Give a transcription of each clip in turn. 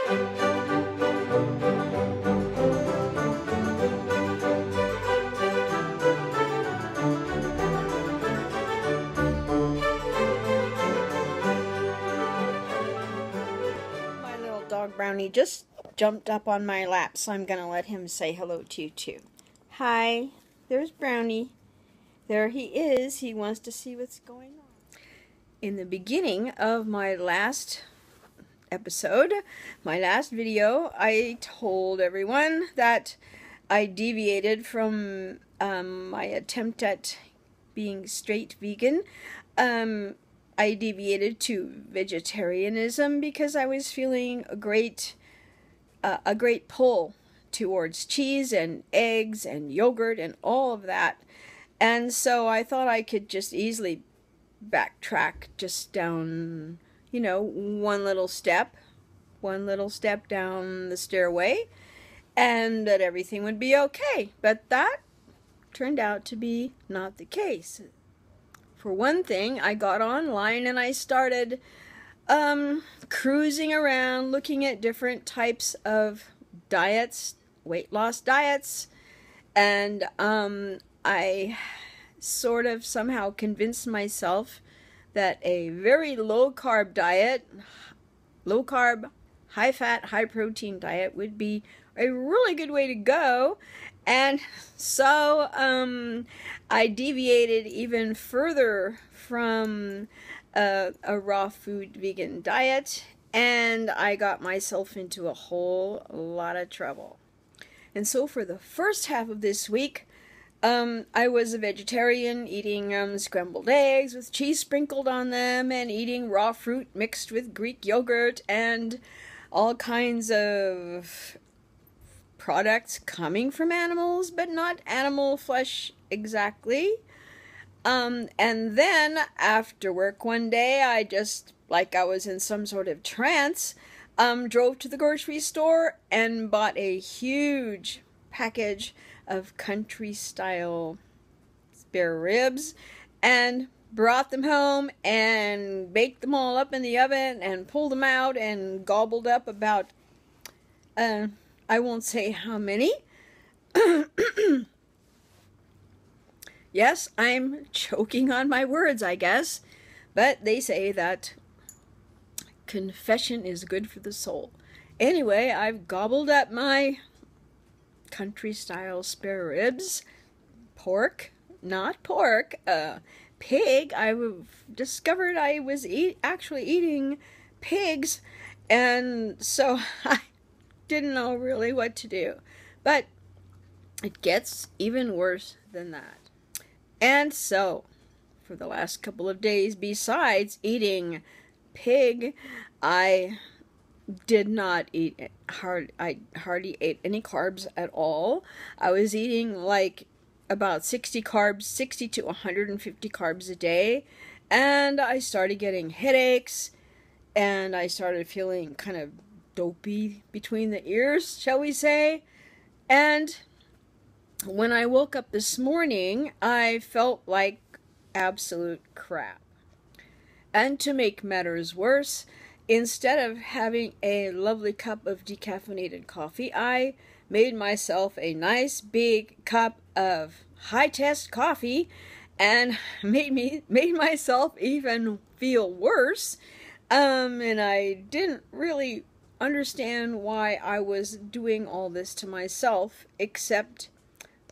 My little dog Brownie just jumped up on my lap, so I'm going to let him say hello to you too. Hi, there's Brownie. There he is. He wants to see what's going on. In the beginning of my last episode, my last video, I told everyone that I deviated from my attempt at being straight vegan. I deviated to vegetarianism because I was feeling a great pull towards cheese and eggs and yogurt and all of that. And so I thought I could just easily backtrack just down, you know, one little step down the stairway, and that everything would be okay. But that turned out to be not the case. For one thing, I got online and I started cruising around looking at different types of diets, weight loss diets, and I sort of somehow convinced myself that a very low-carb diet, low-carb, high-fat, high-protein diet would be a really good way to go. And so I deviated even further from a raw food vegan diet, and I got myself into a whole lot of trouble. And so for the first half of this week, I was a vegetarian, eating scrambled eggs with cheese sprinkled on them, and eating raw fruit mixed with Greek yogurt, and all kinds of products coming from animals, but not animal flesh exactly. And then after work one day, I just, like I was in some sort of trance, drove to the grocery store and bought a huge package of country-style spare ribs and brought them home and baked them all up in the oven and pulled them out and gobbled up about, I won't say how many. Yes, I'm choking on my words, I guess. But they say that confession is good for the soul. Anyway, I've gobbled up my country-style spare ribs. Pork, not pork, pig. I've discovered I was actually eating pigs, and so I didn't know really what to do. But it gets even worse than that. And so, for the last couple of days, besides eating pig, I did not eat I hardly ate any carbs at all. I was eating like about 60 to 150 carbs a day, and I started getting headaches, and I started feeling kind of dopey between the ears, shall we say. And when I woke up this morning, I felt like absolute crap. And to make matters worse, instead of having a lovely cup of decaffeinated coffee, I made myself a nice big cup of high-test coffee and made myself even feel worse. And I didn't really understand why I was doing all this to myself, except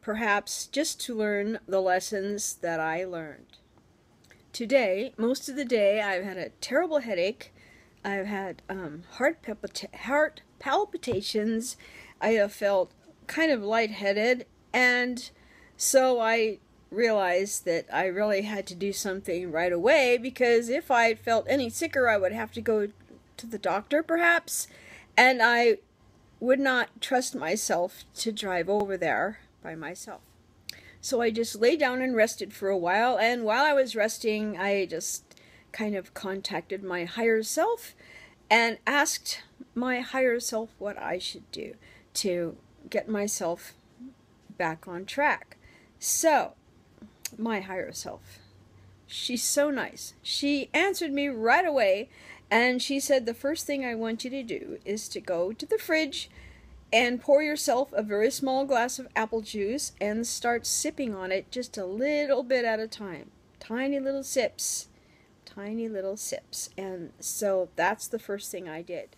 perhaps just to learn the lessons that I learned. Today, most of the day, I've had a terrible headache. I've had heart palpitations. I have felt kind of lightheaded, and so I realized that I really had to do something right away, because if I felt any sicker, I would have to go to the doctor perhaps, and I would not trust myself to drive over there by myself. So I just lay down and rested for a while, and while I was resting, I just kind of contacted my higher self and asked my higher self what I should do to get myself back on track. So, my higher self, she's so nice. She answered me right away And she said, the first thing I want you to do is to go to the fridge and pour yourself a very small glass of apple juice and start sipping on it just a little bit at a time. Tiny little sips. Tiny little sips. And so that's the first thing I did.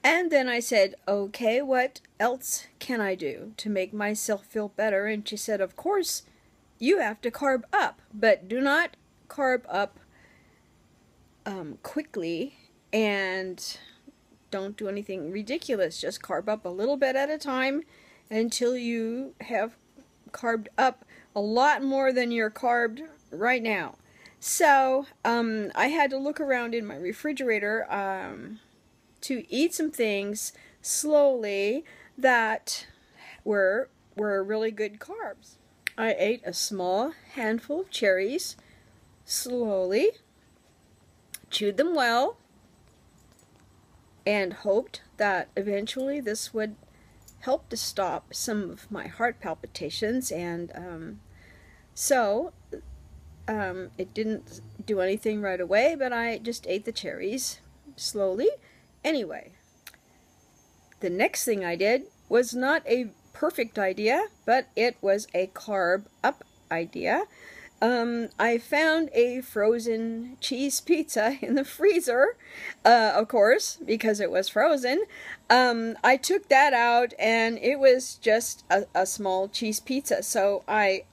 And then I said, okay, what else can I do to make myself feel better? And she said, of course, you have to carb up, but do not carb up quickly, and don't do anything ridiculous. Just carb up a little bit at a time until you have carved up a lot more than you're carved right now. So I had to look around in my refrigerator to eat some things slowly that were really good carbs. I ate a small handful of cherries slowly, chewed them well, and hoped that eventually this would help to stop some of my heart palpitations. And so it didn't do anything right away, but I just ate the cherries slowly. Anyway, the next thing I did was not a perfect idea, but it was a carb up idea. I found a frozen cheese pizza in the freezer, of course, because it was frozen. I took that out, and it was just a small cheese pizza. So I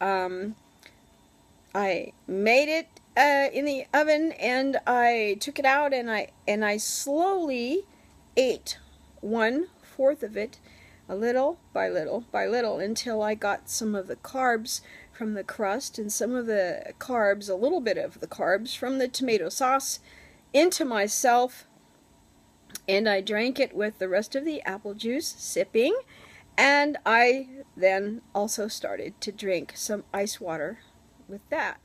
made it in the oven, and I took it out, and I slowly ate 1/4 of it, little by little, until I got some of the carbs from the crust and some of the carbs, a little bit of the carbs from the tomato sauce into myself, and I drank it with the rest of the apple juice, sipping, and I then also started to drink some ice water with that.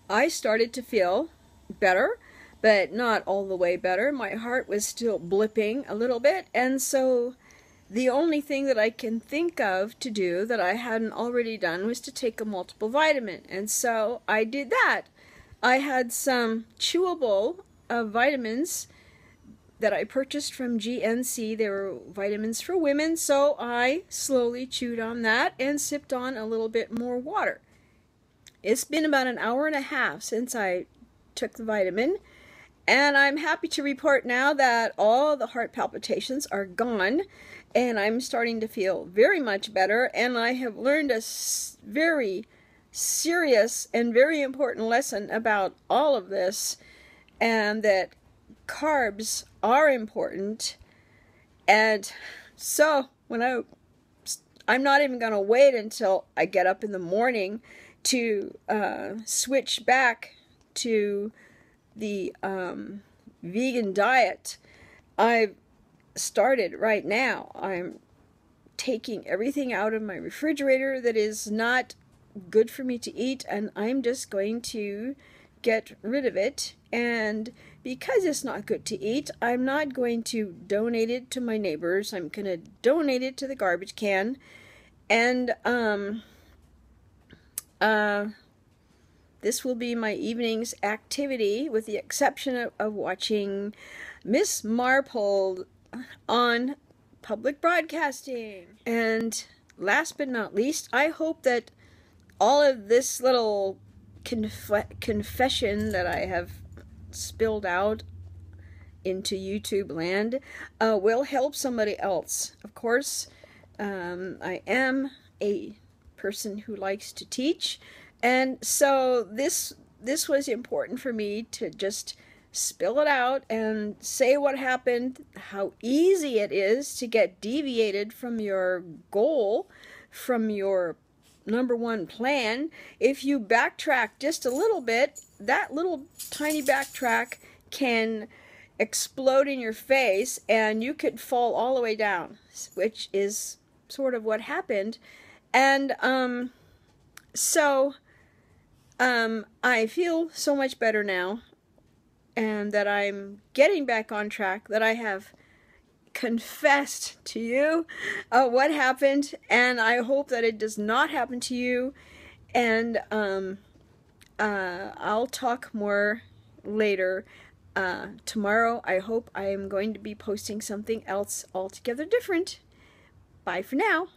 I started to feel better, but not all the way better. My heart was still blipping a little bit, and so the only thing that I can think of to do that I hadn't already done was to take a multiple vitamin, and so I did that. I had some chewable vitamins that I purchased from GNC. They were vitamins for women, so I slowly chewed on that and sipped on a little bit more water. It's been about an hour and a half since I took the vitamin, and I'm happy to report now that all the heart palpitations are gone, and I'm starting to feel very much better, and I have learned a very serious and very important lesson about all of this, and that carbs are important. And so when I'm not even going to wait until I get up in the morning to switch back to the vegan diet. I've started right now. I'm taking everything out of my refrigerator that is not good for me to eat, and I'm just going to get rid of it. And because it's not good to eat, I'm not going to donate it to my neighbors. I'm going to donate it to the garbage can. And this will be my evening's activity, with the exception of watching Miss Marple on public broadcasting. And last but not least, I hope that all of this little confession that I have spilled out into YouTube land will help somebody else. Of course, I am a person who likes to teach, and so this was important for me to just spill it out and say what happened, how easy it is to get deviated from your goal, from your number one plan. If you backtrack just a little bit, that little tiny backtrack can explode in your face and you could fall all the way down, which is sort of what happened. And I feel so much better now, and that I'm getting back on track, that I have confessed to you what happened, and I hope that it does not happen to you. And I'll talk more later. Tomorrow, I hope I am going to be posting something else altogether different. Bye for now.